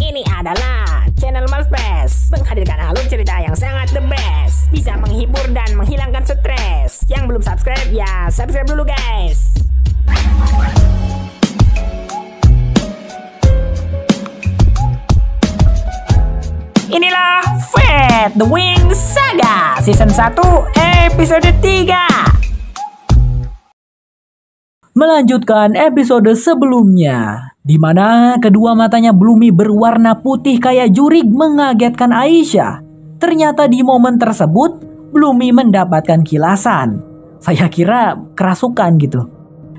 Ini adalah channel Malspace, menghadirkan alur cerita yang sangat the best, bisa menghibur dan menghilangkan stres. Yang belum subscribe ya subscribe dulu guys. Inilah Fate the Wings Saga Season 1 episode 3. Melanjutkan episode sebelumnya, di mana kedua matanya Bloomy berwarna putih kayak jurig mengagetkan Aisyah. Ternyata di momen tersebut, Bloomy mendapatkan kilasan. Saya kira kerasukan gitu.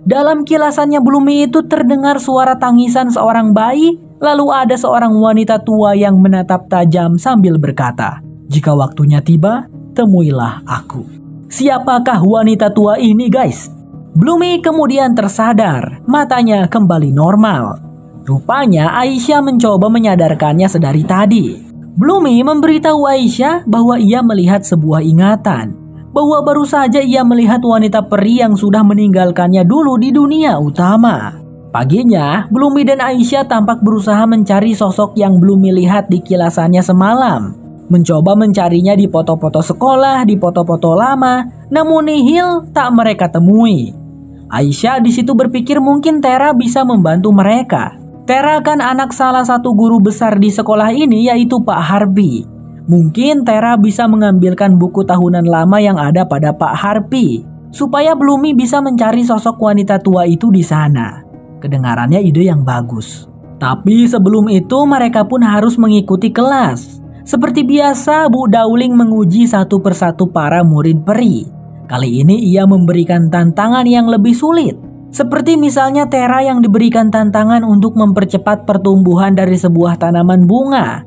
Dalam kilasannya Bloomy itu terdengar suara tangisan seorang bayi, lalu ada seorang wanita tua yang menatap tajam sambil berkata, "Jika waktunya tiba, temuilah aku." Siapakah wanita tua ini guys? Bloomy kemudian tersadar, matanya kembali normal. Rupanya Aisyah mencoba menyadarkannya sedari tadi. Bloomy memberitahu Aisyah bahwa ia melihat sebuah ingatan, bahwa baru saja ia melihat wanita peri yang sudah meninggalkannya dulu di dunia utama. Paginya, Bloomy dan Aisyah tampak berusaha mencari sosok yang Bloomy lihat di kilasannya semalam. Mencoba mencarinya di foto-foto sekolah, di foto-foto lama, namun nihil tak mereka temui. Aisyah di situ berpikir mungkin Tera bisa membantu mereka. Tera kan anak salah satu guru besar di sekolah ini yaitu Pak Harpi. Mungkin Tera bisa mengambilkan buku tahunan lama yang ada pada Pak Harpi supaya Bloomy bisa mencari sosok wanita tua itu di sana. Kedengarannya ide yang bagus. Tapi sebelum itu mereka pun harus mengikuti kelas. Seperti biasa, Bu Dowling menguji satu persatu para murid peri. Kali ini ia memberikan tantangan yang lebih sulit. Seperti misalnya Tera yang diberikan tantangan untuk mempercepat pertumbuhan dari sebuah tanaman bunga.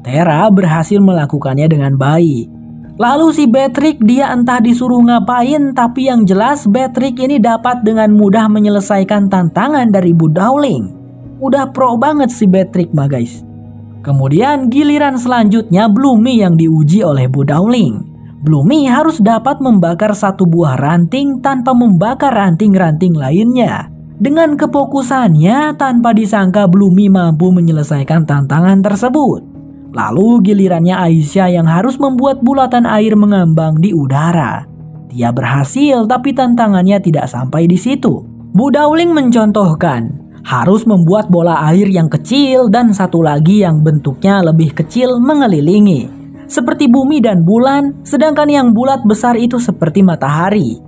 Tera berhasil melakukannya dengan baik. Lalu si Beatrix dia entah disuruh ngapain, tapi yang jelas Beatrix ini dapat dengan mudah menyelesaikan tantangan dari Bu Dowling. Udah pro banget si Beatrix mah guys. Kemudian giliran selanjutnya Bloomy yang diuji oleh Bu Dowling. Bloomy harus dapat membakar satu buah ranting tanpa membakar ranting-ranting lainnya. Dengan kefokusannya, tanpa disangka Bloomy mampu menyelesaikan tantangan tersebut. Lalu gilirannya Aisyah yang harus membuat bulatan air mengambang di udara. Dia berhasil tapi tantangannya tidak sampai di situ. Bu Dowling mencontohkan, harus membuat bola air yang kecil dan satu lagi yang bentuknya lebih kecil mengelilingi. Seperti bumi dan bulan, sedangkan yang bulat besar itu seperti matahari.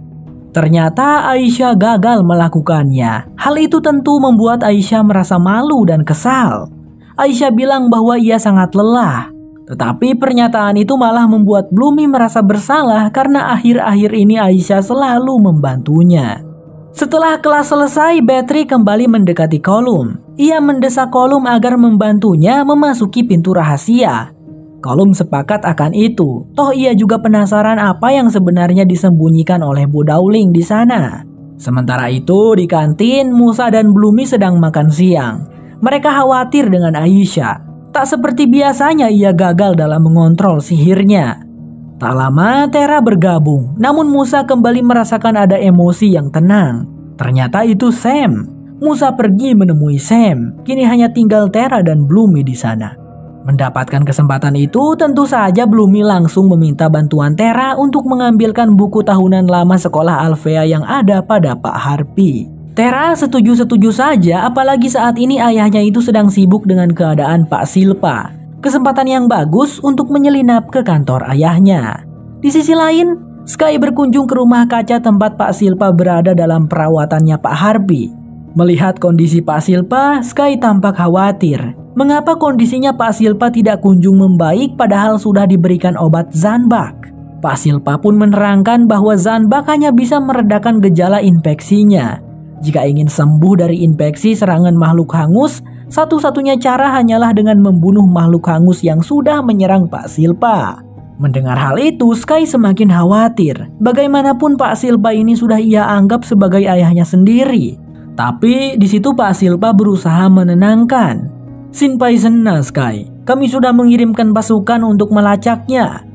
Ternyata Aisyah gagal melakukannya. Hal itu tentu membuat Aisyah merasa malu dan kesal. Aisyah bilang bahwa ia sangat lelah. Tetapi pernyataan itu malah membuat Bloomy merasa bersalah karena akhir-akhir ini Aisyah selalu membantunya. Setelah kelas selesai, Beatrix kembali mendekati Colum. Ia mendesak Colum agar membantunya memasuki pintu rahasia. Colum sepakat akan itu, toh ia juga penasaran apa yang sebenarnya disembunyikan oleh Bu Dowling di sana. Sementara itu di kantin, Musa dan Bloomy sedang makan siang. Mereka khawatir dengan Aisyah. Tak seperti biasanya ia gagal dalam mengontrol sihirnya. Tak lama Tera bergabung, namun Musa kembali merasakan ada emosi yang tenang. Ternyata itu Sam. Musa pergi menemui Sam. Kini hanya tinggal Tera dan Bloomy di sana. Mendapatkan kesempatan itu, tentu saja Bloomy langsung meminta bantuan Tera untuk mengambilkan buku tahunan lama sekolah Alfea yang ada pada Pak Harpi. Tera setuju-setuju saja, apalagi saat ini ayahnya itu sedang sibuk dengan keadaan Pak Silpa. Kesempatan yang bagus untuk menyelinap ke kantor ayahnya. Di sisi lain, Sky berkunjung ke rumah kaca tempat Pak Silpa berada dalam perawatannya Pak Harpi. Melihat kondisi Pak Silpa, Sky tampak khawatir. Mengapa kondisinya Pak Silpa tidak kunjung membaik padahal sudah diberikan obat Zanbak? Pak Silpa pun menerangkan bahwa Zanbak hanya bisa meredakan gejala infeksinya. Jika ingin sembuh dari infeksi serangan makhluk hangus, satu-satunya cara hanyalah dengan membunuh makhluk hangus yang sudah menyerang Pak Silpa. Mendengar hal itu, Sky semakin khawatir. Bagaimanapun Pak Silpa ini sudah ia anggap sebagai ayahnya sendiri. Tapi di situ Pak Silpa berusaha menenangkan. "Sinpai senna Sky, kami sudah mengirimkan pasukan untuk melacaknya.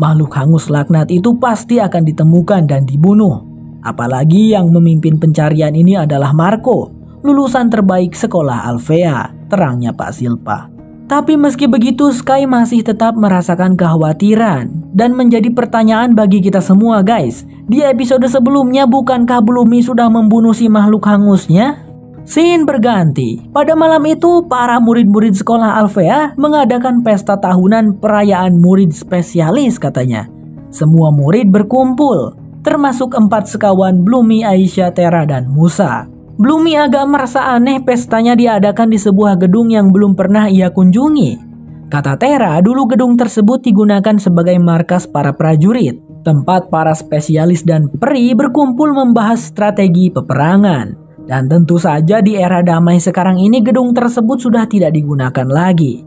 Makhluk hangus laknat itu pasti akan ditemukan dan dibunuh. Apalagi yang memimpin pencarian ini adalah Marco, lulusan terbaik sekolah Alfea," terangnya Pak Silpa. Tapi meski begitu, Sky masih tetap merasakan kekhawatiran. Dan menjadi pertanyaan bagi kita semua guys, di episode sebelumnya bukankah Bloomy sudah membunuh si makhluk hangusnya? Scene berganti. Pada malam itu, para murid-murid sekolah Alfea mengadakan pesta tahunan perayaan murid spesialis katanya. Semua murid berkumpul, termasuk 4 sekawan Bloomy, Aisyah, Tera, dan Musa. Bloomy agak merasa aneh pestanya diadakan di sebuah gedung yang belum pernah ia kunjungi. Kata Tera, dulu gedung tersebut digunakan sebagai markas para prajurit, tempat para spesialis dan peri berkumpul membahas strategi peperangan. Dan tentu saja di era damai sekarang ini gedung tersebut sudah tidak digunakan lagi.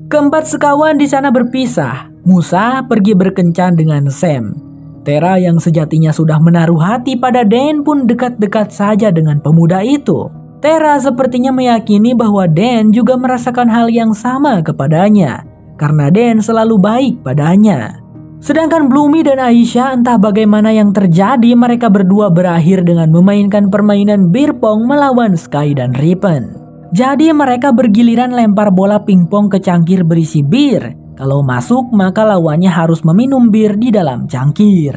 Keempat sekawan di sana berpisah. Musa pergi berkencan dengan Sam. Tera yang sejatinya sudah menaruh hati pada Dan pun dekat-dekat saja dengan pemuda itu. Tera sepertinya meyakini bahwa Dan juga merasakan hal yang sama kepadanya, karena Dan selalu baik padanya. Sedangkan Bloomy dan Aisyah entah bagaimana yang terjadi, mereka berdua berakhir dengan memainkan permainan beer pong melawan Sky dan Ripen. Jadi mereka bergiliran lempar bola pingpong ke cangkir berisi bir. Kalau masuk maka lawannya harus meminum bir di dalam cangkir.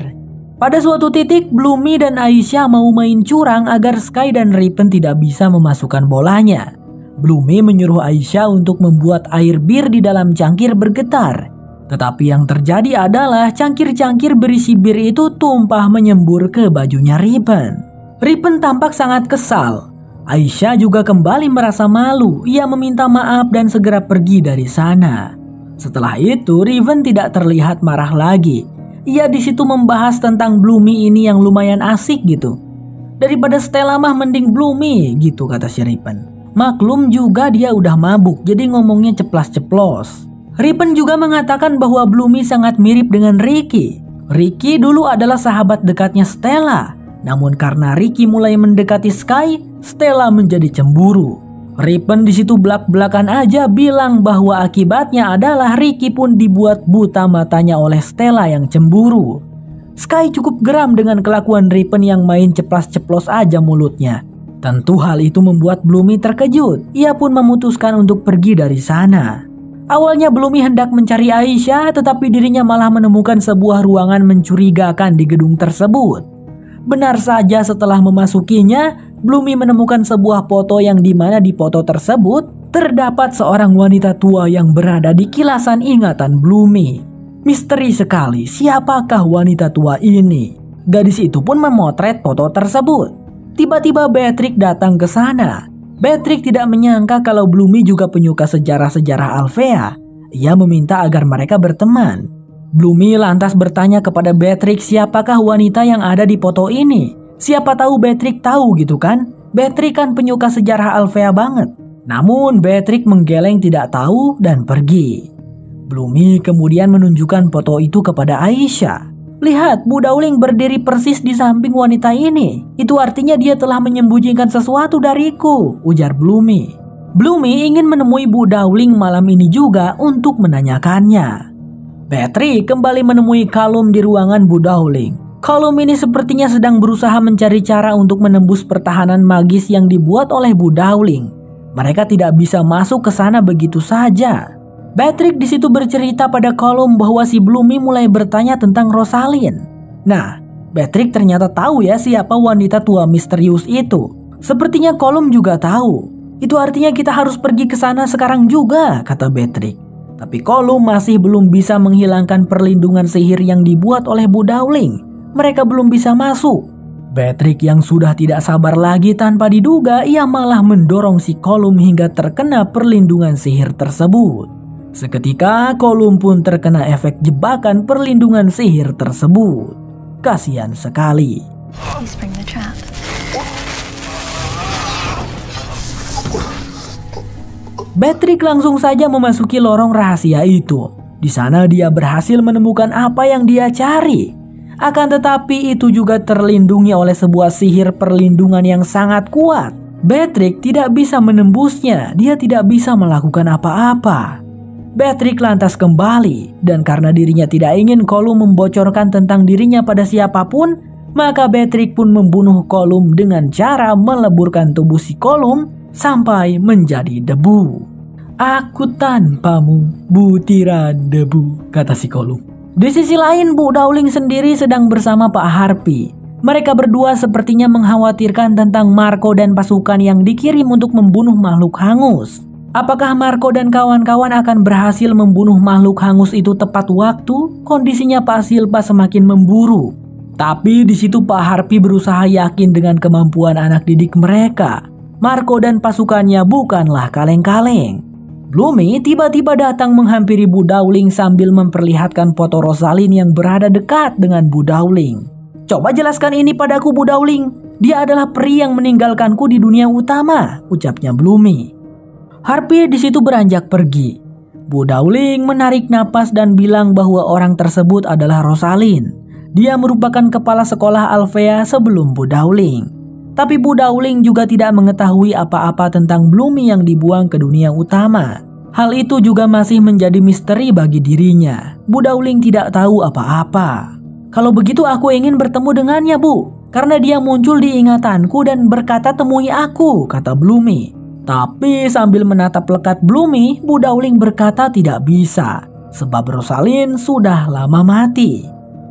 Pada suatu titik Bloomy dan Aisyah mau main curang agar Sky dan Ripen tidak bisa memasukkan bolanya. Bloomy menyuruh Aisyah untuk membuat air bir di dalam cangkir bergetar. Tetapi yang terjadi adalah cangkir-cangkir berisi bir itu tumpah menyembur ke bajunya Ripen. Ripen tampak sangat kesal. Aisyah juga kembali merasa malu. Ia meminta maaf dan segera pergi dari sana. Setelah itu, Riven tidak terlihat marah lagi. Ia di situ membahas tentang Bloomy ini yang lumayan asik gitu. Daripada Stella mah mending Bloomy gitu kata si Riven. Maklum juga dia udah mabuk, jadi ngomongnya ceplas-ceplos. Riven juga mengatakan bahwa Bloomy sangat mirip dengan Ricky. Ricky dulu adalah sahabat dekatnya Stella. Namun karena Ricky mulai mendekati Sky, Stella menjadi cemburu. Ripen di situ belak-belakan aja bilang bahwa akibatnya adalah Ricky pun dibuat buta matanya oleh Stella yang cemburu. Sky cukup geram dengan kelakuan Ripen yang main ceplas-ceplos aja mulutnya. Tentu hal itu membuat Bloomy terkejut. Ia pun memutuskan untuk pergi dari sana. Awalnya Bloomy hendak mencari Aisyah, tetapi dirinya malah menemukan sebuah ruangan mencurigakan di gedung tersebut. Benar saja setelah memasukinya, Bloomy menemukan sebuah foto yang dimana di foto tersebut terdapat seorang wanita tua yang berada di kilasan ingatan Bloomy. Misteri sekali, siapakah wanita tua ini? Gadis itu pun memotret foto tersebut. Tiba-tiba Beatrix datang ke sana. Beatrix tidak menyangka kalau Bloomy juga penyuka sejarah-sejarah Alfea. Ia meminta agar mereka berteman. Bloomy lantas bertanya kepada Beatrix siapakah wanita yang ada di foto ini. Siapa tahu Beatrix tahu gitu kan? Beatrix kan penyuka sejarah Alfea banget. Namun Beatrix menggeleng tidak tahu dan pergi. Bloomy kemudian menunjukkan foto itu kepada Aisyah. Lihat, Bu Dowling berdiri persis di samping wanita ini. Itu artinya dia telah menyembunyikan sesuatu dariku, ujar Bloomy. Bloomy ingin menemui Bu Dowling malam ini juga untuk menanyakannya. Beatrix kembali menemui Callum di ruangan Bu Dowling. Callum ini sepertinya sedang berusaha mencari cara untuk menembus pertahanan magis yang dibuat oleh Bu Dowling. Mereka tidak bisa masuk ke sana begitu saja. Beatrix di situ bercerita pada Callum bahwa si Bloomy mulai bertanya tentang Rosalind. Nah, Beatrix ternyata tahu ya siapa wanita tua misterius itu. Sepertinya Callum juga tahu. Itu artinya kita harus pergi ke sana sekarang juga, kata Beatrix. Tapi Callum masih belum bisa menghilangkan perlindungan sihir yang dibuat oleh Bu Dowling. Mereka belum bisa masuk. Beatrix yang sudah tidak sabar lagi tanpa diduga, ia malah mendorong si Callum hingga terkena perlindungan sihir tersebut. Seketika Callum pun terkena efek jebakan perlindungan sihir tersebut. Kasihan sekali. Beatrix langsung saja memasuki lorong rahasia itu. Di sana dia berhasil menemukan apa yang dia cari. Akan tetapi itu juga terlindungi oleh sebuah sihir perlindungan yang sangat kuat. Beatrix tidak bisa menembusnya, dia tidak bisa melakukan apa-apa. Beatrix lantas kembali, dan karena dirinya tidak ingin Callum membocorkan tentang dirinya pada siapapun, Maka Beatrix pun membunuh Kolum dengan cara meleburkan tubuh si Kolum sampai menjadi debu. "Aku tanpamu, butiran debu," kata si Kolum. Di sisi lain, Bu Dowling sendiri sedang bersama Pak Harpy. Mereka berdua sepertinya mengkhawatirkan tentang Marco dan pasukan yang dikirim untuk membunuh makhluk hangus. Apakah Marco dan kawan-kawan akan berhasil membunuh makhluk hangus itu tepat waktu? Kondisinya Pak Silpa semakin memburuk. Tapi di situ Pak Harpy berusaha yakin dengan kemampuan anak didik mereka. Marco dan pasukannya bukanlah kaleng-kaleng. Bloomy tiba-tiba datang menghampiri Bu Dowling sambil memperlihatkan foto Rosalind yang berada dekat dengan Bu Dowling. "Coba jelaskan ini padaku, Bu Dowling. Dia adalah peri yang meninggalkanku di dunia utama," ucapnya Bloomy. Harpy di situ beranjak pergi. Bu Dowling menarik napas dan bilang bahwa orang tersebut adalah Rosalind. Dia merupakan kepala sekolah Alvea sebelum Bu Dowling. Tapi Bu Dowling juga tidak mengetahui apa-apa tentang Bloomy yang dibuang ke dunia utama. Hal itu juga masih menjadi misteri bagi dirinya. Bu Dowling tidak tahu apa-apa. "Kalau begitu aku ingin bertemu dengannya, Bu. Karena dia muncul di ingatanku dan berkata temui aku," kata Bloomy. Tapi sambil menatap lekat Bloomy, Bu Dowling berkata tidak bisa. Sebab Rosalind sudah lama mati.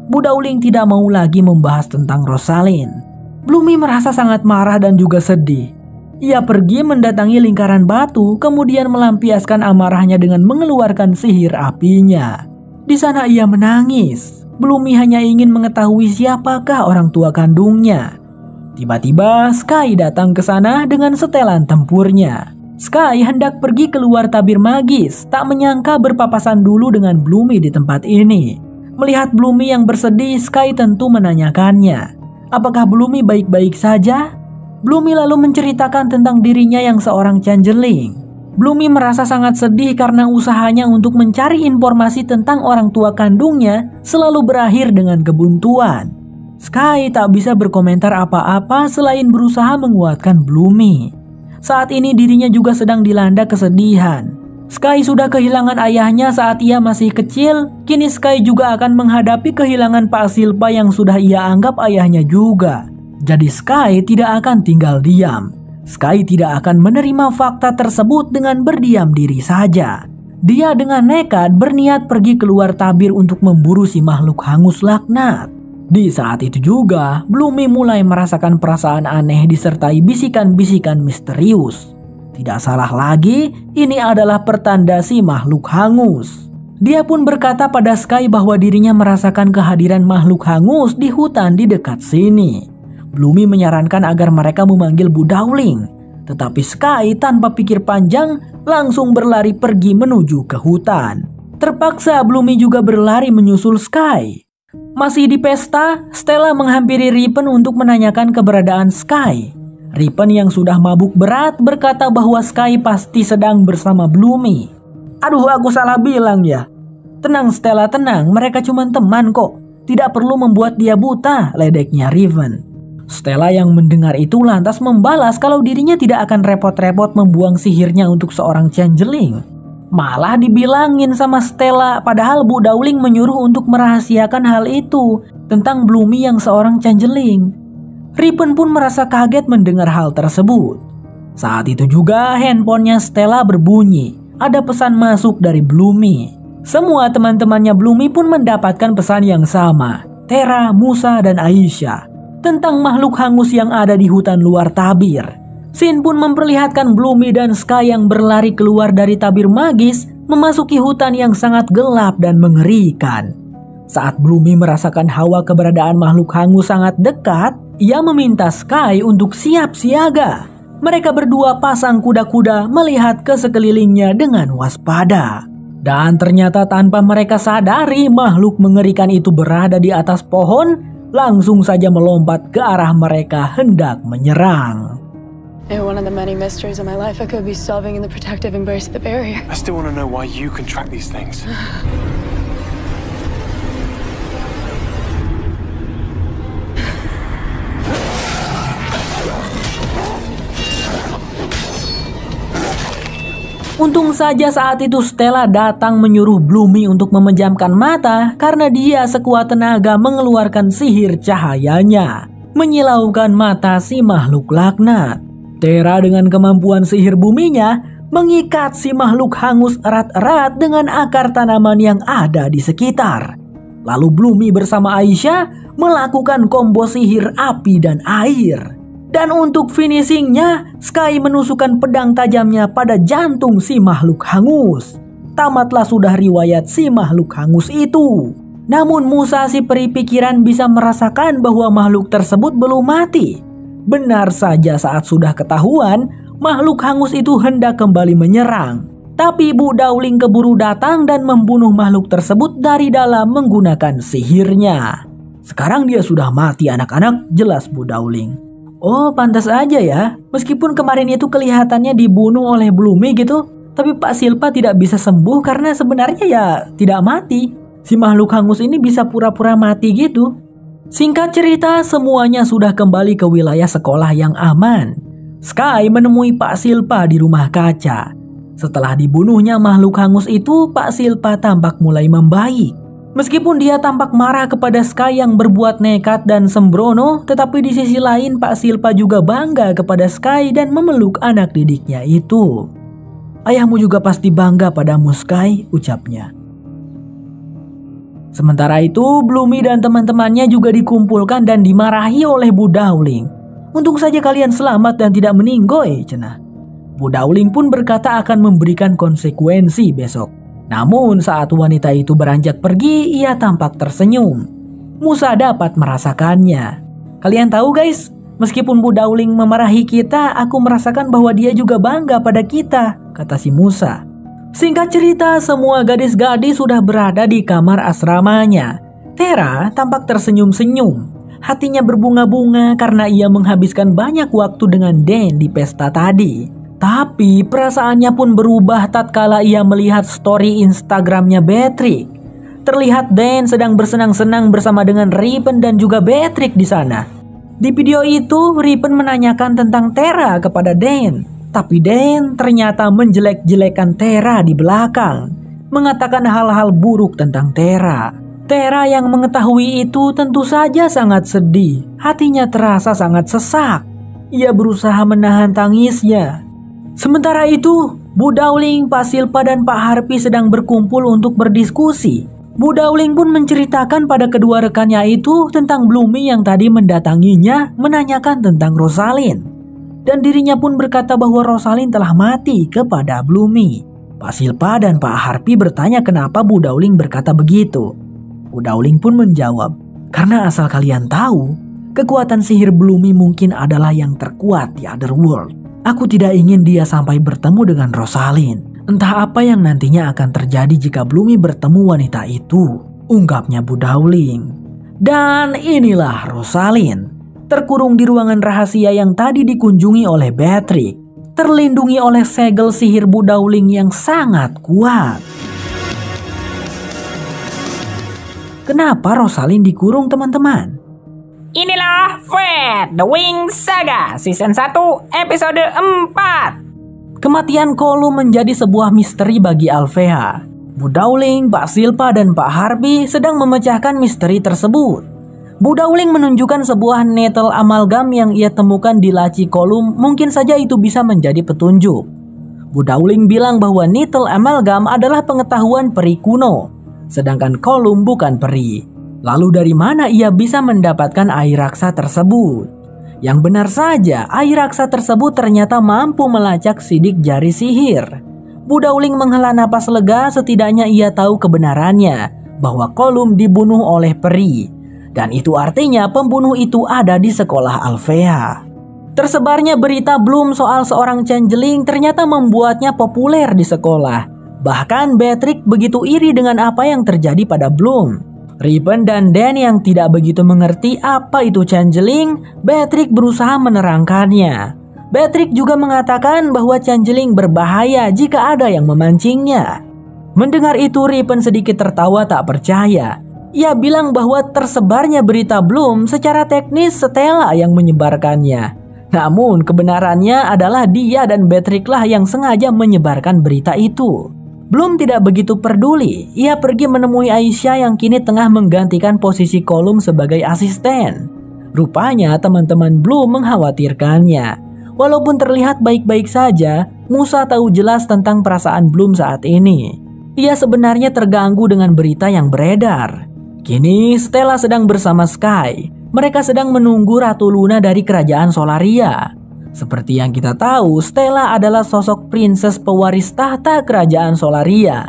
Bu Dowling tidak mau lagi membahas tentang Rosalind. Bloomy merasa sangat marah dan juga sedih. Ia pergi mendatangi lingkaran batu, kemudian melampiaskan amarahnya dengan mengeluarkan sihir apinya. Di sana ia menangis. Bloomy hanya ingin mengetahui siapakah orang tua kandungnya. Tiba-tiba Sky datang ke sana dengan setelan tempurnya. Sky hendak pergi keluar tabir magis, tak menyangka berpapasan dulu dengan Bloomy di tempat ini. Melihat Bloomy yang bersedih, Sky tentu menanyakannya, apakah Bloomy baik-baik saja? Bloomy lalu menceritakan tentang dirinya yang seorang changeling. Bloomy merasa sangat sedih karena usahanya untuk mencari informasi tentang orang tua kandungnya selalu berakhir dengan kebuntuan. Sky tak bisa berkomentar apa-apa selain berusaha menguatkan Bloomy. Saat ini dirinya juga sedang dilanda kesedihan. Sky sudah kehilangan ayahnya saat ia masih kecil, kini Sky juga akan menghadapi kehilangan Pak Silpa yang sudah ia anggap ayahnya juga. Jadi Sky tidak akan tinggal diam. Sky tidak akan menerima fakta tersebut dengan berdiam diri saja. Dia dengan nekat berniat pergi keluar tabir untuk memburu si makhluk hangus laknat. Di saat itu juga, Bloomy mulai merasakan perasaan aneh disertai bisikan-bisikan misterius. Tidak salah lagi, ini adalah pertanda si makhluk hangus. Dia pun berkata pada Sky bahwa dirinya merasakan kehadiran makhluk hangus di hutan di dekat sini. Bloomy menyarankan agar mereka memanggil Bu Dowling. Tetapi Sky tanpa pikir panjang langsung berlari pergi menuju ke hutan. Terpaksa Bloomy juga berlari menyusul Sky. Masih di pesta, Stella menghampiri Ripen untuk menanyakan keberadaan Sky. Ripen yang sudah mabuk berat berkata bahwa Sky pasti sedang bersama Bloomy. "Aduh, aku salah bilang ya." "Tenang Stella, tenang, mereka cuma teman kok. Tidak perlu membuat dia buta," ledeknya Riven. Stella yang mendengar itu lantas membalas kalau dirinya tidak akan repot-repot membuang sihirnya untuk seorang changeling. Malah dibilangin sama Stella, padahal Bu Dowling menyuruh untuk merahasiakan hal itu tentang Bloomy yang seorang changeling. Ripen pun merasa kaget mendengar hal tersebut. Saat itu juga handphonenya Stella berbunyi. Ada pesan masuk dari Bloomy. Semua teman-temannya Bloomy pun mendapatkan pesan yang sama. Tera, Musa, dan Aisyah. Tentang makhluk hangus yang ada di hutan luar tabir. Scene pun memperlihatkan Bloomy dan Sky yang berlari keluar dari tabir magis memasuki hutan yang sangat gelap dan mengerikan. Saat Bloomy merasakan hawa keberadaan makhluk hangus sangat dekat, ia meminta Sky untuk siap siaga. Mereka berdua pasang kuda-kuda melihat ke sekelilingnya dengan waspada. Dan ternyata tanpa mereka sadari, makhluk mengerikan itu berada di atas pohon, langsung saja melompat ke arah mereka hendak menyerang. One of the many mysteries of my life I could be solving in the protective embrace of the barrier. I still want to know why you can track these things. Untung saja saat itu Stella datang menyuruh Bloomy untuk memejamkan mata karena dia sekuat tenaga mengeluarkan sihir cahayanya, menyilaukan mata si makhluk laknat. Tera dengan kemampuan sihir buminya mengikat si makhluk hangus erat-erat dengan akar tanaman yang ada di sekitar. Lalu Bloomy bersama Aisyah melakukan combo sihir api dan air. Dan untuk finishingnya, Sky menusukkan pedang tajamnya pada jantung si makhluk hangus. Tamatlah sudah riwayat si makhluk hangus itu. Namun Musa si peri pikiran bisa merasakan bahwa makhluk tersebut belum mati. Benar saja saat sudah ketahuan, makhluk hangus itu hendak kembali menyerang. Tapi Bu Dowling keburu datang dan membunuh makhluk tersebut dari dalam menggunakan sihirnya. Sekarang dia sudah mati anak-anak, jelas Bu Dowling. Oh, pantas aja ya. Meskipun kemarin itu kelihatannya dibunuh oleh Bloomy gitu, tapi Pak Silpa tidak bisa sembuh karena sebenarnya ya tidak mati. Si makhluk hangus ini bisa pura-pura mati gitu. Singkat cerita, semuanya sudah kembali ke wilayah sekolah yang aman. Sky menemui Pak Silpa di rumah kaca. Setelah dibunuhnya makhluk hangus itu, Pak Silpa tampak mulai membaik. Meskipun dia tampak marah kepada Sky yang berbuat nekat dan sembrono, tetapi di sisi lain Pak Silpa juga bangga kepada Sky dan memeluk anak didiknya itu. Ayahmu juga pasti bangga padamu Sky, ucapnya. Sementara itu, Bloomy dan teman-temannya juga dikumpulkan dan dimarahi oleh Bu Dowling. Untung saja kalian selamat dan tidak meninggoy, cenah. Bu Dowling pun berkata akan memberikan konsekuensi besok. Namun saat wanita itu beranjak pergi, ia tampak tersenyum. Musa dapat merasakannya. Kalian tahu guys, meskipun Bu Dowling memarahi kita, aku merasakan bahwa dia juga bangga pada kita, kata si Musa. Singkat cerita, semua gadis-gadis sudah berada di kamar asramanya. Tera tampak tersenyum-senyum. Hatinya berbunga-bunga karena ia menghabiskan banyak waktu dengan Dan di pesta tadi. Tapi perasaannya pun berubah tatkala ia melihat story Instagramnya Beatrix. Terlihat Dan sedang bersenang-senang bersama dengan Ripen dan juga Beatrix di sana. Di video itu, Ripen menanyakan tentang Tera kepada Dan. Tapi Dan ternyata menjelek-jelekan Tera di belakang, mengatakan hal-hal buruk tentang Tera. Tera yang mengetahui itu tentu saja sangat sedih. Hatinya terasa sangat sesak. Ia berusaha menahan tangisnya. Sementara itu, Bu Dowling, Pak Silpa dan Pak Harpy sedang berkumpul untuk berdiskusi. Bu Dowling pun menceritakan pada kedua rekannya itu tentang Bloomy yang tadi mendatanginya menanyakan tentang Rosalind. Dan dirinya pun berkata bahwa Rosalind telah mati kepada Bloomy. Pak Silpa dan Pak Harpy bertanya kenapa Bu Dowling berkata begitu. Bu Dowling pun menjawab, karena asal kalian tahu, kekuatan sihir Bloomy mungkin adalah yang terkuat di Otherworld. Aku tidak ingin dia sampai bertemu dengan Rosalind. Entah apa yang nantinya akan terjadi jika Bloomy bertemu wanita itu, ungkapnya Bu Dowling. Dan inilah Rosalind, terkurung di ruangan rahasia yang tadi dikunjungi oleh Beatrix, terlindungi oleh segel sihir Bu Dowling yang sangat kuat. Kenapa Rosalind dikurung, teman-teman? Inilah Fate The Wings Saga Season 1 Episode 4. Kematian Gollum menjadi sebuah misteri bagi Alfea. Bu Dowling, Pak Silpa, dan Pak Harpy sedang memecahkan misteri tersebut. Bu Dowling menunjukkan sebuah nettle amalgam yang ia temukan di laci Gollum. Mungkin saja itu bisa menjadi petunjuk. Bu Dowling bilang bahwa nettle amalgam adalah pengetahuan peri kuno, sedangkan Gollum bukan peri. Lalu dari mana ia bisa mendapatkan air raksa tersebut? Yang benar saja, air raksa tersebut ternyata mampu melacak sidik jari sihir. Bu Dowling menghela napas lega, setidaknya ia tahu kebenarannya bahwa Gollum dibunuh oleh peri. Dan itu artinya pembunuh itu ada di sekolah Alfea. Tersebarnya berita Bloom soal seorang changeling ternyata membuatnya populer di sekolah. Bahkan Beatrix begitu iri dengan apa yang terjadi pada Bloom. Ripen dan Dan yang tidak begitu mengerti apa itu changeling, Beatrix berusaha menerangkannya. Beatrix juga mengatakan bahwa changeling berbahaya jika ada yang memancingnya. Mendengar itu, Ripen sedikit tertawa tak percaya. Ia bilang bahwa tersebarnya berita Bloom secara teknis Stella yang menyebarkannya. Namun kebenarannya adalah dia dan Patrick lah yang sengaja menyebarkan berita itu. Bloom tidak begitu peduli. Ia pergi menemui Aisyah yang kini tengah menggantikan posisi Colum sebagai asisten. Rupanya teman-teman Bloom mengkhawatirkannya. Walaupun terlihat baik-baik saja, Musa tahu jelas tentang perasaan Bloom saat ini. Ia sebenarnya terganggu dengan berita yang beredar. Kini Stella sedang bersama Sky. Mereka sedang menunggu Ratu Luna dari kerajaan Solaria. Seperti yang kita tahu, Stella adalah sosok princess pewaris tahta kerajaan Solaria.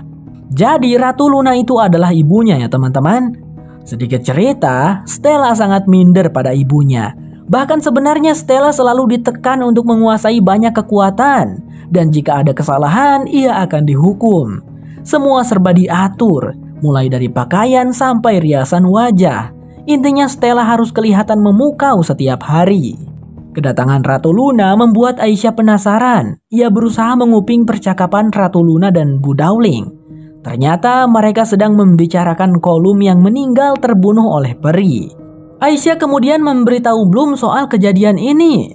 Jadi Ratu Luna itu adalah ibunya ya teman-teman. Sedikit cerita, Stella sangat minder pada ibunya. Bahkan sebenarnya Stella selalu ditekan untuk menguasai banyak kekuatan. Dan jika ada kesalahan, ia akan dihukum. Semua serba diatur, mulai dari pakaian sampai riasan wajah. Intinya Stella harus kelihatan memukau setiap hari. Kedatangan Ratu Luna membuat Aisyah penasaran. Ia berusaha menguping percakapan Ratu Luna dan Bu Dowling. Ternyata mereka sedang membicarakan Colum yang meninggal terbunuh oleh peri. Aisyah kemudian memberitahu Bloom soal kejadian ini.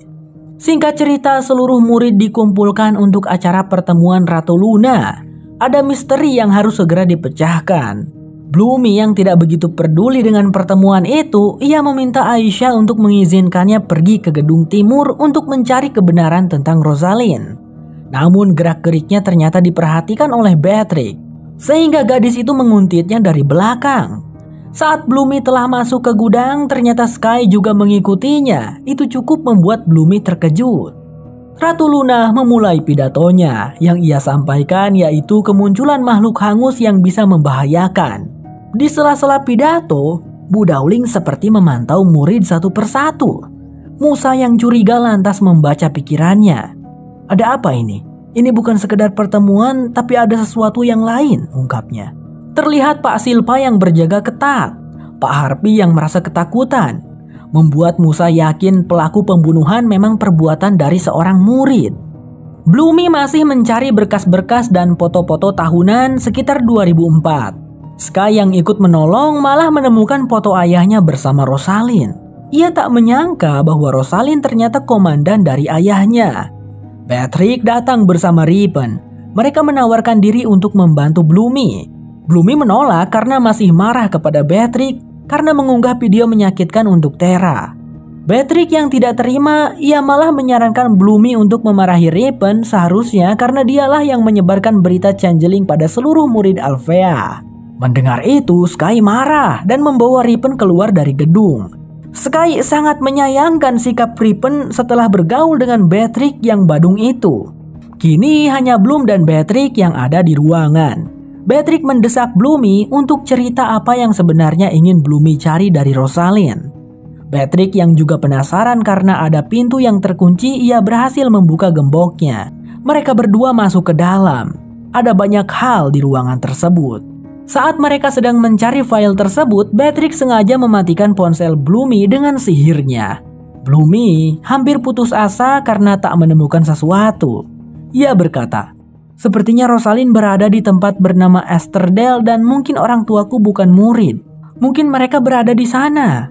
Singkat cerita, seluruh murid dikumpulkan untuk acara pertemuan Ratu Luna. Ada misteri yang harus segera dipecahkan. Bloomy yang tidak begitu peduli dengan pertemuan itu, ia meminta Aisyah untuk mengizinkannya pergi ke gedung timur untuk mencari kebenaran tentang Rosalind. Namun gerak-geriknya ternyata diperhatikan oleh Patrick, sehingga gadis itu menguntitnya dari belakang. Saat Bloomy telah masuk ke gudang, ternyata Sky juga mengikutinya. Itu cukup membuat Bloomy terkejut. Ratu Luna memulai pidatonya. Yang ia sampaikan yaitu kemunculan makhluk hangus yang bisa membahayakan. Di sela-sela pidato, Bu Dowling seperti memantau murid satu persatu. Musa yang curiga lantas membaca pikirannya. Ada apa ini? Ini bukan sekedar pertemuan, tapi ada sesuatu yang lain, ungkapnya. Terlihat Pak Silpa yang berjaga ketat, Pak Harpy yang merasa ketakutan. Membuat Musa yakin pelaku pembunuhan memang perbuatan dari seorang murid. Bloomy masih mencari berkas-berkas dan foto-foto tahunan sekitar 2004. Sky yang ikut menolong malah menemukan foto ayahnya bersama Rosalind. Ia tak menyangka bahwa Rosalind ternyata komandan dari ayahnya. Patrick datang bersama Ripen. Mereka menawarkan diri untuk membantu Bloomy. Bloomy menolak karena masih marah kepada Patrick karena mengunggah video menyakitkan untuk Tera. Patrick yang tidak terima, ia malah menyarankan Bloomy untuk memarahi Ripen seharusnya karena dialah yang menyebarkan berita changeling pada seluruh murid Alfea. Mendengar itu, Sky marah dan membawa Ripen keluar dari gedung. Sky sangat menyayangkan sikap Ripen setelah bergaul dengan Patrick yang badung itu. Kini hanya Bloom dan Patrick yang ada di ruangan. Patrick mendesak Bloomy untuk cerita apa yang sebenarnya ingin Bloomy cari dari Rosalind. Patrick yang juga penasaran karena ada pintu yang terkunci, ia berhasil membuka gemboknya. Mereka berdua masuk ke dalam. Ada banyak hal di ruangan tersebut. Saat mereka sedang mencari file tersebut, Patrick sengaja mematikan ponsel Bloomy dengan sihirnya. Bloomy hampir putus asa karena tak menemukan sesuatu. Ia berkata, "Sepertinya Rosalind berada di tempat bernama Esterdale dan mungkin orang tuaku bukan murid. Mungkin mereka berada di sana."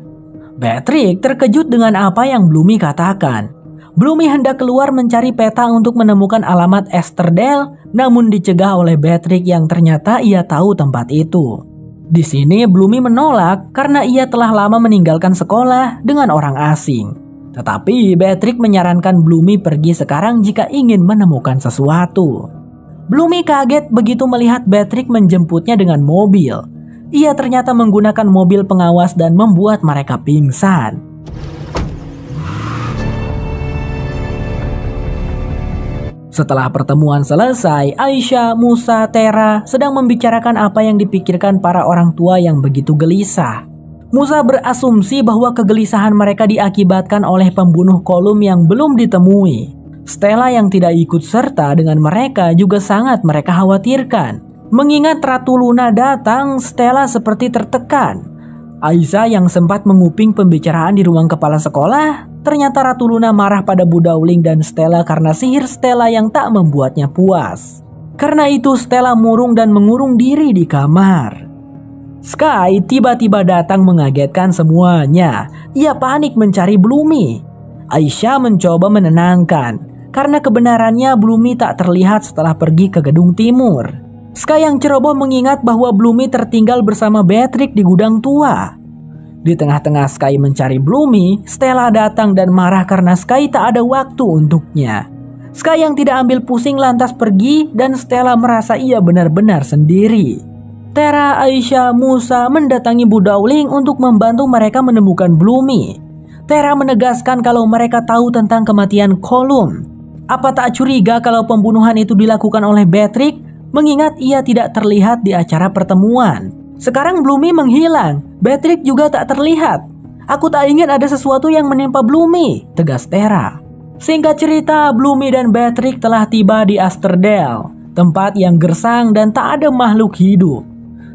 Patrick terkejut dengan apa yang Bloomy katakan. Bloomy hendak keluar mencari peta untuk menemukan alamat Esterdale, namun dicegah oleh Patrick yang ternyata ia tahu tempat itu. Di sini Bloomy menolak karena ia telah lama meninggalkan sekolah dengan orang asing. Tetapi Patrick menyarankan Bloomy pergi sekarang jika ingin menemukan sesuatu. Bloomy kaget begitu melihat Patrick menjemputnya dengan mobil. Ia ternyata menggunakan mobil pengawas dan membuat mereka pingsan. Setelah pertemuan selesai, Aisyah, Musa, Tera sedang membicarakan apa yang dipikirkan para orang tua yang begitu gelisah. Musa berasumsi bahwa kegelisahan mereka diakibatkan oleh pembunuh Colum yang belum ditemui. Stella yang tidak ikut serta dengan mereka juga sangat mereka khawatirkan. Mengingat Ratu Luna datang, Stella seperti tertekan. Aisyah yang sempat menguping pembicaraan di ruang kepala sekolah, ternyata Ratu Luna marah pada Bu Dowling dan Stella karena sihir Stella yang tak membuatnya puas. Karena itu Stella murung dan mengurung diri di kamar. Sky tiba-tiba datang mengagetkan semuanya. Ia panik mencari Bloomy. Aisyah mencoba menenangkan, karena kebenarannya Bloomy tak terlihat setelah pergi ke gedung timur. Sky yang ceroboh mengingat bahwa Bloomy tertinggal bersama Beatrix di gudang tua. Di tengah-tengah Sky mencari Bloomy, Stella datang dan marah karena Sky tak ada waktu untuknya. Sky yang tidak ambil pusing lantas pergi dan Stella merasa ia benar-benar sendiri. Tara, Aisyah, Musa mendatangi Bu Dowling untuk membantu mereka menemukan Bloomy. Tara menegaskan kalau mereka tahu tentang kematian Colum. Apa tak curiga kalau pembunuhan itu dilakukan oleh Beatrix, mengingat ia tidak terlihat di acara pertemuan. Sekarang Bloomy menghilang, Beatrix juga tak terlihat. Aku tak ingin ada sesuatu yang menimpa Bloomy, tegas Tara. Singkat cerita, Bloomy dan Beatrix telah tiba di Asterdale, tempat yang gersang dan tak ada makhluk hidup.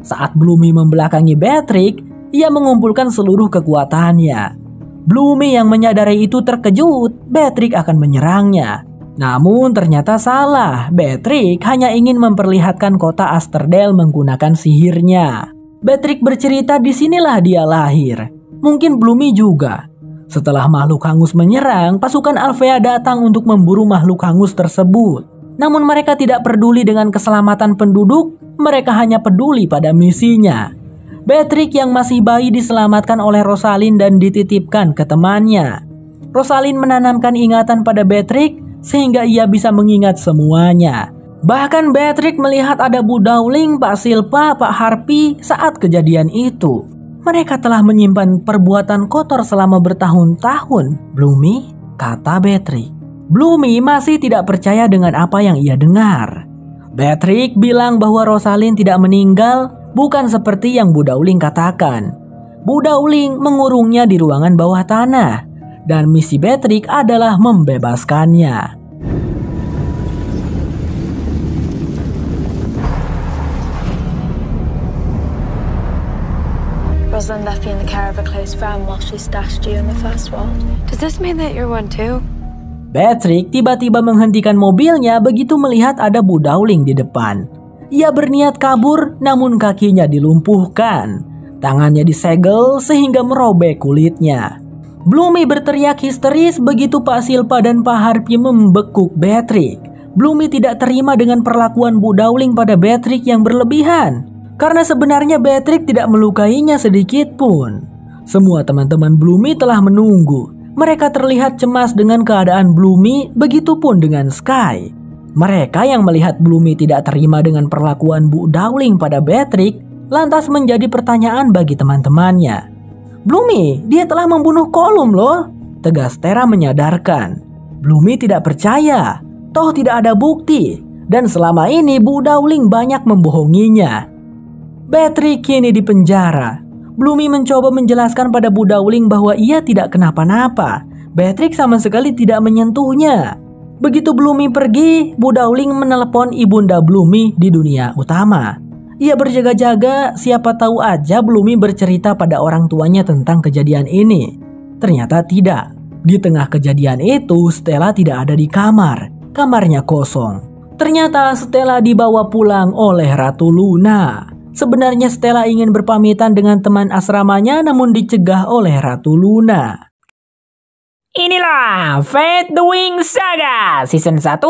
Saat Bloomy membelakangi Beatrix, ia mengumpulkan seluruh kekuatannya. Bloomy yang menyadari itu terkejut, Beatrix akan menyerangnya. Namun ternyata salah, Beatrix hanya ingin memperlihatkan kota Asterdale menggunakan sihirnya. Beatrix bercerita disinilah dia lahir. Mungkin Bloomy juga. Setelah makhluk hangus menyerang, pasukan Alfea datang untuk memburu makhluk hangus tersebut. Namun mereka tidak peduli dengan keselamatan penduduk, mereka hanya peduli pada misinya. Beatrix yang masih bayi diselamatkan oleh Rosalind dan dititipkan ke temannya. Rosalind menanamkan ingatan pada Beatrix sehingga ia bisa mengingat semuanya. Bahkan Beatrix melihat ada Bu Dowling, Pak Silpa, Pak Harpy saat kejadian itu. Mereka telah menyimpan perbuatan kotor selama bertahun-tahun. Bloomy, kata Beatrix. Bloomy masih tidak percaya dengan apa yang ia dengar. Beatrix bilang bahwa Rosalind tidak meninggal, bukan seperti yang Bu Dowling katakan. Bu Dowling mengurungnya di ruangan bawah tanah, dan misi Beatrix adalah membebaskannya. Rosalind left you in the care of a close friend while she stashed you in the first world. Does this mean that you're one too? Beatrix tiba-tiba menghentikan mobilnya begitu melihat ada Bu Dowling di depan. Ia berniat kabur namun kakinya dilumpuhkan. Tangannya disegel sehingga merobek kulitnya. Bloomy berteriak histeris begitu Pak Silpa dan Pak Harpy membekuk Beatrix. Bloomy tidak terima dengan perlakuan Bu Dowling pada Beatrix yang berlebihan. Karena sebenarnya Beatrix tidak melukainya sedikit pun. Semua teman-teman Bloomy telah menunggu. Mereka terlihat cemas dengan keadaan Bloomy, begitupun dengan Sky. Mereka yang melihat Bloomy tidak terima dengan perlakuan Bu Dowling pada Beatrix, lantas menjadi pertanyaan bagi teman-temannya. Bloomy, dia telah membunuh Colum loh, tegas Tara menyadarkan. Bloomy tidak percaya, toh tidak ada bukti, dan selama ini Bu Dowling banyak membohonginya. Beatrix kini di penjara. Bloomy mencoba menjelaskan pada Bu Dowling bahwa ia tidak kenapa-napa. Beatrix sama sekali tidak menyentuhnya. Begitu Bloomy pergi, Bu Dowling menelepon ibunda Bloomy di dunia utama. Ia berjaga-jaga, siapa tahu aja Bloomy bercerita pada orang tuanya tentang kejadian ini. Ternyata tidak. Di tengah kejadian itu, Stella tidak ada di kamar. Kamarnya kosong. Ternyata Stella dibawa pulang oleh Ratu Luna. Sebenarnya Stella ingin berpamitan dengan teman asramanya namun dicegah oleh Ratu Luna. Inilah Fate the Wings Saga Season 1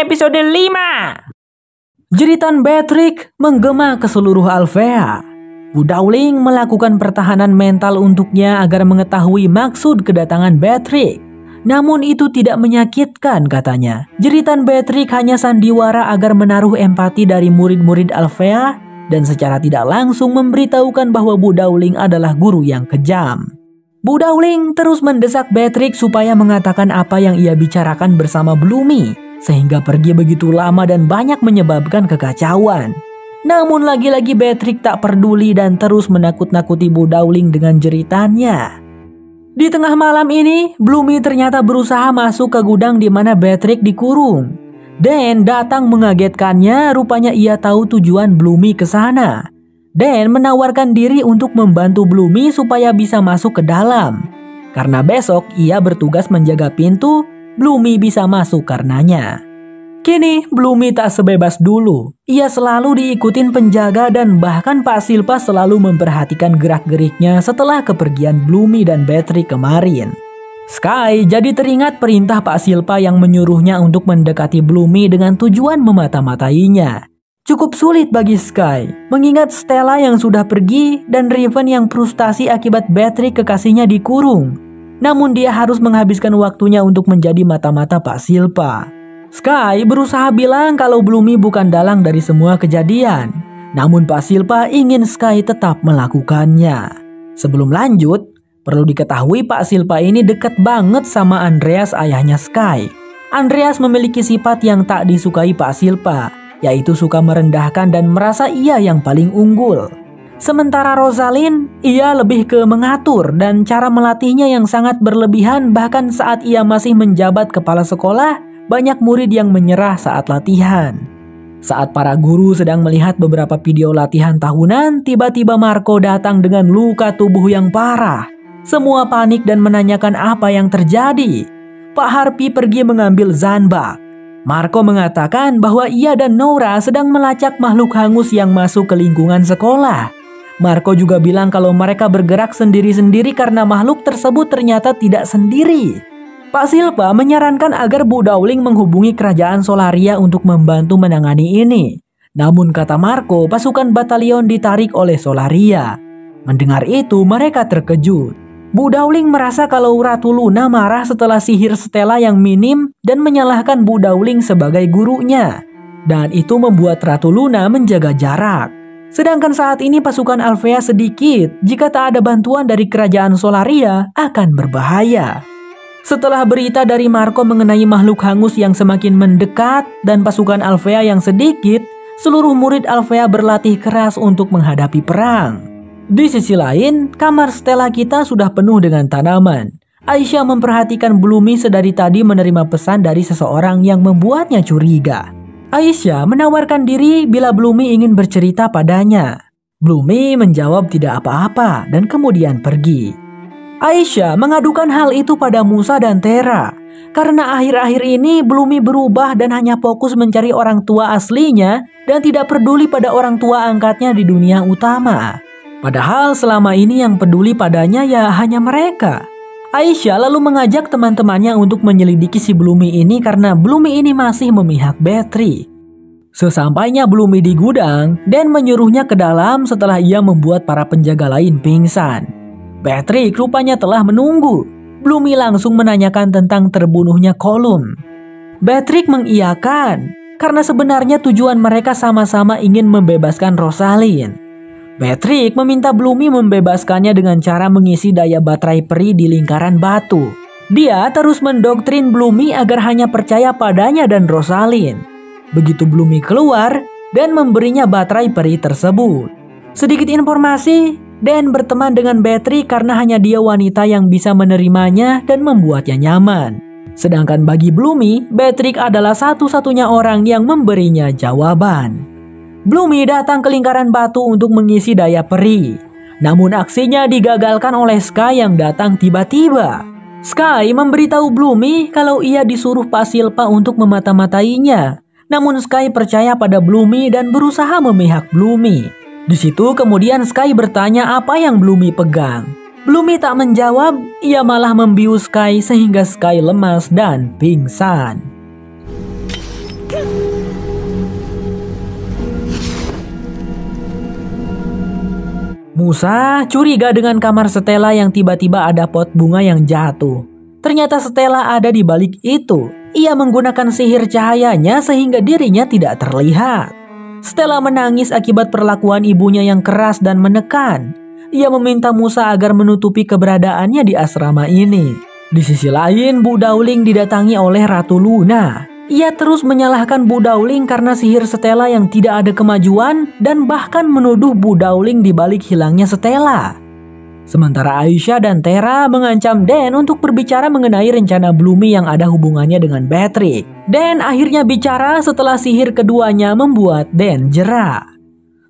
Episode 5. Jeritan Beatrix menggema ke seluruh Alfea. Bu Dowling melakukan pertahanan mental untuknya agar mengetahui maksud kedatangan Beatrix. Namun itu tidak menyakitkan katanya. Jeritan Beatrix hanya sandiwara agar menaruh empati dari murid-murid Alfea dan secara tidak langsung memberitahukan bahwa Bu Dowling adalah guru yang kejam. Bu Dowling terus mendesak Beatrix supaya mengatakan apa yang ia bicarakan bersama Bloomy, sehingga pergi begitu lama dan banyak menyebabkan kekacauan. Namun lagi-lagi Beatrix tak peduli dan terus menakut-nakuti Bu Dowling dengan jeritannya. Di tengah malam ini, Bloomy ternyata berusaha masuk ke gudang di mana Beatrix dikurung. Dan datang mengagetkannya, rupanya ia tahu tujuan Bloomy ke sana. Dan menawarkan diri untuk membantu Bloomy supaya bisa masuk ke dalam. Karena besok ia bertugas menjaga pintu, Bloomy bisa masuk karenanya. Kini Bloomy tak sebebas dulu. Ia selalu diikutin penjaga dan bahkan Pak Silpa selalu memperhatikan gerak-geriknya setelah kepergian Bloomy dan Beatrix kemarin. Sky jadi teringat perintah Pak Silpa yang menyuruhnya untuk mendekati Bloomy dengan tujuan memata-matainya. Cukup sulit bagi Sky, mengingat Stella yang sudah pergi dan Raven yang frustasi akibat Beatrix kekasihnya dikurung. Namun dia harus menghabiskan waktunya untuk menjadi mata-mata Pak Silpa. Sky berusaha bilang kalau Bloomy bukan dalang dari semua kejadian. Namun Pak Silpa ingin Sky tetap melakukannya. Sebelum lanjut, perlu diketahui Pak Silpa ini dekat banget sama Andreas, ayahnya Sky. Andreas memiliki sifat yang tak disukai Pak Silpa, yaitu suka merendahkan dan merasa ia yang paling unggul. Sementara Rosalind, ia lebih ke mengatur dan cara melatihnya yang sangat berlebihan. Bahkan saat ia masih menjabat kepala sekolah, banyak murid yang menyerah saat latihan. Saat para guru sedang melihat beberapa video latihan tahunan, tiba-tiba Marco datang dengan luka tubuh yang parah. Semua panik dan menanyakan apa yang terjadi. Pak Harpy pergi mengambil Zanbak. Marco mengatakan bahwa ia dan Nora sedang melacak makhluk hangus yang masuk ke lingkungan sekolah. Marco juga bilang kalau mereka bergerak sendiri-sendiri karena makhluk tersebut ternyata tidak sendiri. Pak Silpa menyarankan agar Bu Dowling menghubungi kerajaan Solaria untuk membantu menangani ini. Namun kata Marco, pasukan batalion ditarik oleh Solaria. Mendengar itu mereka terkejut. Bu Dowling merasa kalau Ratu Luna marah setelah sihir Stella yang minim dan menyalahkan Bu Dowling sebagai gurunya. Dan itu membuat Ratu Luna menjaga jarak. Sedangkan saat ini pasukan Alfea sedikit, jika tak ada bantuan dari kerajaan Solaria akan berbahaya. Setelah berita dari Marco mengenai makhluk hangus yang semakin mendekat dan pasukan Alfea yang sedikit, seluruh murid Alfea berlatih keras untuk menghadapi perang. Di sisi lain, kamar Stella kita sudah penuh dengan tanaman. Aisyah memperhatikan Bloomy sedari tadi menerima pesan dari seseorang yang membuatnya curiga. Aisyah menawarkan diri bila Bloomy ingin bercerita padanya. Bloomy menjawab tidak apa-apa dan kemudian pergi. Aisyah mengadukan hal itu pada Musa dan Tera. Karena akhir-akhir ini Bloomy berubah dan hanya fokus mencari orang tua aslinya dan tidak peduli pada orang tua angkatnya di dunia utama. Padahal selama ini yang peduli padanya ya hanya mereka. Aisyah lalu mengajak teman-temannya untuk menyelidiki si Bloomy ini karena Bloomy ini masih memihak Beatrix. Sesampainya Bloomy di gudang, Dan menyuruhnya ke dalam setelah ia membuat para penjaga lain pingsan. Beatrix rupanya telah menunggu. Bloomy langsung menanyakan tentang terbunuhnya Colum. Beatrix mengiyakan karena sebenarnya tujuan mereka sama-sama ingin membebaskan Rosalind. Beatrix meminta Bloomy membebaskannya dengan cara mengisi daya baterai peri di lingkaran batu. Dia terus mendoktrin Bloomy agar hanya percaya padanya dan Rosalind. Begitu Bloomy keluar dan memberinya baterai peri tersebut. Sedikit informasi, Dan berteman dengan Beatrix karena hanya dia wanita yang bisa menerimanya dan membuatnya nyaman. Sedangkan bagi Bloomy, Beatrix adalah satu-satunya orang yang memberinya jawaban. Bloomy datang ke lingkaran batu untuk mengisi daya peri. Namun aksinya digagalkan oleh Sky yang datang tiba-tiba. Sky memberitahu Bloomy kalau ia disuruh Pak Silpa untuk memata-matainya. Namun Sky percaya pada Bloomy dan berusaha memihak Bloomy. Di situ kemudian Sky bertanya apa yang Bloomy pegang. Bloomy tak menjawab, ia malah membius Sky sehingga Sky lemas dan pingsan. Musa curiga dengan kamar Stella yang tiba-tiba ada pot bunga yang jatuh. Ternyata Stella ada di balik itu. Ia menggunakan sihir cahayanya sehingga dirinya tidak terlihat. Stella menangis akibat perlakuan ibunya yang keras dan menekan. Ia meminta Musa agar menutupi keberadaannya di asrama ini. Di sisi lain, Bu Dowling didatangi oleh Ratu Luna. Ia terus menyalahkan Bu Dowling karena sihir Stella yang tidak ada kemajuan dan bahkan menuduh Bu Dowling di balik hilangnya Stella. Sementara Aisyah dan Tera mengancam Dan untuk berbicara mengenai rencana Bloomy yang ada hubungannya dengan Beatrix. Dan akhirnya bicara setelah sihir keduanya membuat Dan jera.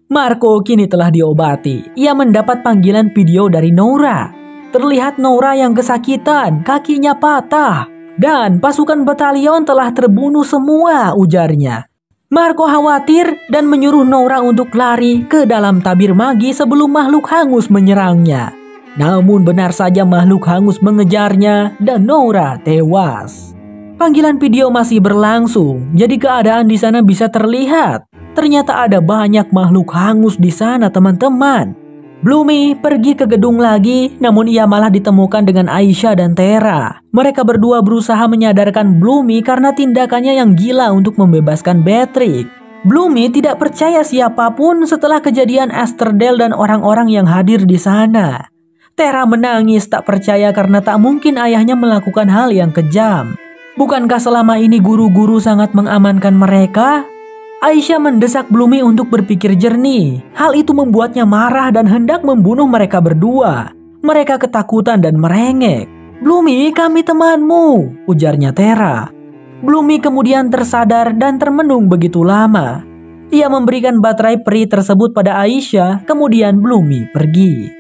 Marco kini telah diobati. Ia mendapat panggilan video dari Nora. Terlihat Nora yang kesakitan, kakinya patah. Dan pasukan batalion telah terbunuh semua, ujarnya. Marco khawatir dan menyuruh Nora untuk lari ke dalam tabir magi sebelum makhluk hangus menyerangnya. Namun benar saja makhluk hangus mengejarnya dan Nora tewas. Panggilan video masih berlangsung, jadi keadaan di sana bisa terlihat. Ternyata ada banyak makhluk hangus di sana, teman-teman. Bloomy pergi ke gedung lagi, namun ia malah ditemukan dengan Aisyah dan Tera. Mereka berdua berusaha menyadarkan Bloomy karena tindakannya yang gila untuk membebaskan Beatrix. Bloomy tidak percaya siapapun setelah kejadian Asterdale dan orang-orang yang hadir di sana. Tera menangis tak percaya karena tak mungkin ayahnya melakukan hal yang kejam. Bukankah selama ini guru-guru sangat mengamankan mereka? Aisyah mendesak Bloomy untuk berpikir jernih. Hal itu membuatnya marah dan hendak membunuh mereka berdua. Mereka ketakutan dan merengek. "Bloomy, kami temanmu," ujarnya Tera. Bloomy kemudian tersadar dan termenung begitu lama. Ia memberikan baterai peri tersebut pada Aisyah, kemudian Bloomy pergi.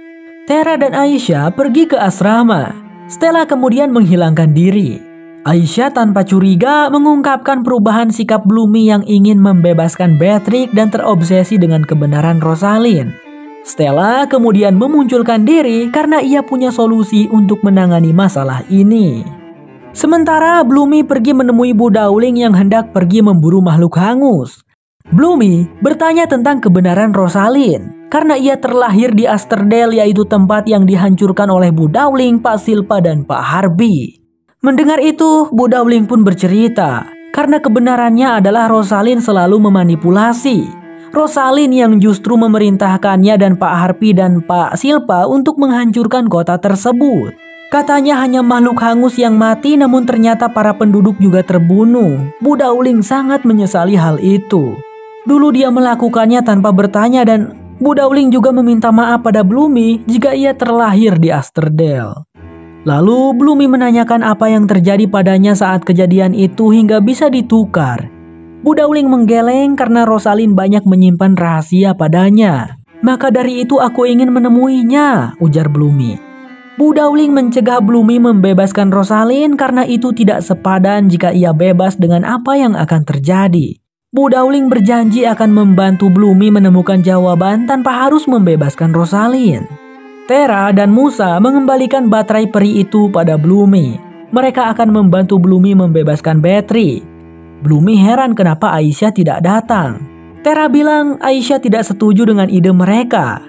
Tera dan Aisyah pergi ke asrama. Stella kemudian menghilangkan diri. Aisyah tanpa curiga mengungkapkan perubahan sikap Bloomy yang ingin membebaskan Beatrix dan terobsesi dengan kebenaran Rosalind. Stella kemudian memunculkan diri karena ia punya solusi untuk menangani masalah ini. Sementara Bloomy pergi menemui Bu Dowling yang hendak pergi memburu makhluk hangus. Bloomy bertanya tentang kebenaran Rosalind karena ia terlahir di Asterdale, yaitu tempat yang dihancurkan oleh Bu Dowling, Pak Silpa, dan Pak Harvey. Mendengar itu, Bu Dowling pun bercerita, karena kebenarannya adalah Rosalind selalu memanipulasi. Rosalind yang justru memerintahkannya dan Pak Harvey dan Pak Silpa untuk menghancurkan kota tersebut. Katanya hanya makhluk hangus yang mati, namun ternyata para penduduk juga terbunuh. Bu Dowling sangat menyesali hal itu. Dulu dia melakukannya tanpa bertanya dan Bu Dowling juga meminta maaf pada Bloomy jika ia terlahir di Asterdale. Lalu Bloomy menanyakan apa yang terjadi padanya saat kejadian itu hingga bisa ditukar. Bu Dowling menggeleng karena Rosalind banyak menyimpan rahasia padanya. "Maka dari itu aku ingin menemuinya," ujar Bloomy. Bu Dowling mencegah Bloomy membebaskan Rosalind karena itu tidak sepadan jika ia bebas dengan apa yang akan terjadi. Bu Dowling berjanji akan membantu Bloomy menemukan jawaban tanpa harus membebaskan Rosalind. Tera dan Musa mengembalikan baterai peri itu pada Bloomy. Mereka akan membantu Bloomy membebaskan Beatrix. Bloomy heran kenapa Aisyah tidak datang. Tera bilang Aisyah tidak setuju dengan ide mereka.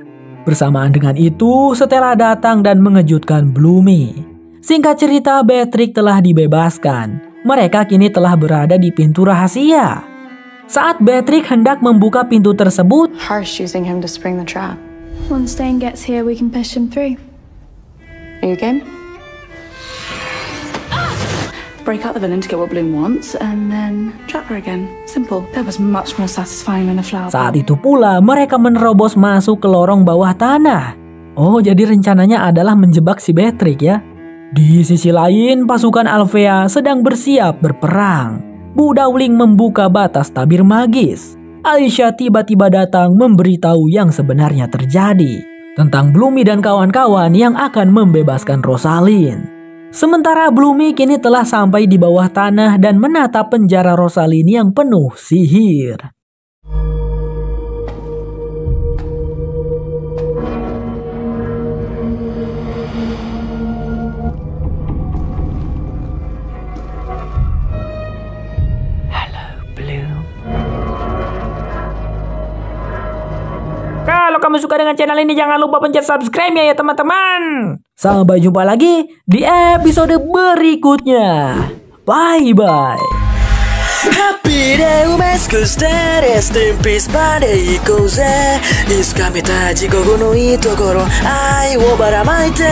Bersamaan dengan itu, Stella datang dan mengejutkan Bloomy. Singkat cerita, Beatrix telah dibebaskan. Mereka kini telah berada di pintu rahasia. Saat Beatrix hendak membuka pintu tersebut, Harsh using him to spring the trap. Once Stain gets here, we can push him through. Are you game? Break out the villain to get what Bloom wants, and then trap her again. Simple. That was much more satisfying than a flower. Saat itu pula mereka menerobos masuk ke lorong bawah tanah. Oh, jadi rencananya adalah menjebak si Beatrix ya. Di sisi lain, pasukan Alfea sedang bersiap berperang. Bu Dowling membuka batas tabir magis. Aisyah tiba-tiba datang memberitahu yang sebenarnya terjadi tentang Bloomy dan kawan-kawan yang akan membebaskan Rosalind. Sementara Bloomy kini telah sampai di bawah tanah dan menatap penjara Rosalind yang penuh sihir. Kalau kamu suka dengan channel ini, jangan lupa pencet subscribe ya teman-teman. Sampai jumpa lagi di episode berikutnya. Bye-bye. Happy day 埋め尽くしてレストインピースまで行こうぜいつか見たい地獄のいいところ愛をばらまいて